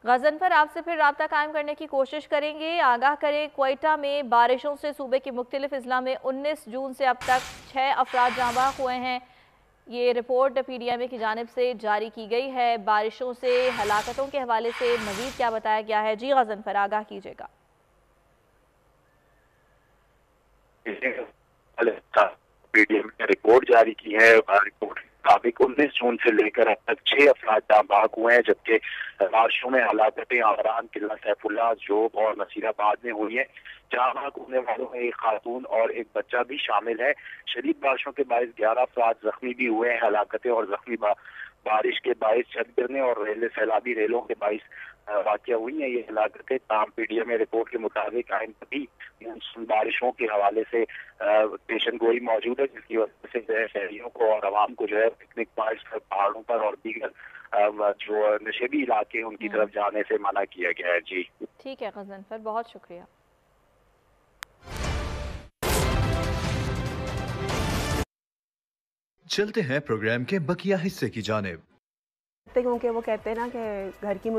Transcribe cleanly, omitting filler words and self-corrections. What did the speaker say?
गज़नफ़र, आपसे फिर राब्ता कायम करने की कोशिश करेंगे। आगाह करें, क्वेटा में बारिशों से सूबे के मुख्तलिफ अज़ला में 19 जून से अब तक 6 अफराद जाँ बहक हुए हैं। ये रिपोर्ट PDMA की जानिब से जारी की गई है। बारिशों से हलाकतों के हवाले से मज़ीद क्या बताया गया है? जी गज़नफ़र, आगाह कीजिएगा। PDMA ने रिपोर्ट जारी की है। रिपोर्ट के मुताबिक 19 जून से लेकर अब तक 6 अफराद जाँ बहक हुए हैं, जबकि बारिशों में हलाकतें आमरान, किला सैफुल्लाह, जोब और नसीराबाद में हुई है। जाँ बहक होने वालों में एक खातून और एक बच्चा भी शामिल है। शदीद बारिशों के बायस 11 अफराद जख्मी भी हुए हैं। हलाकतें और जख्मी बारिश के बायस छत गिरने और सैलाबी रेलों के बायस वाक़या हुई है। ये हलाकतें ताम PDMA रिपोर्ट के मुताबिक आइंदा भी बारिशों के हवाले से पेशन गोई मौजूद है, जिसकी वजह से जो है शहरियों को और आवाम को जो है पिकनिक पॉइंट्स पर, पहाड़ों पर और दीगर जो नशेबी इलाके हैं उनकी तरफ जाने से मना किया गया है। जी ठीक है गज़नफ़र, बहुत शुक्रिया। चलते हैं प्रोग्राम के बकिया हिस्से की जानिब। क्योंकि वो कहते हैं ना कि घर की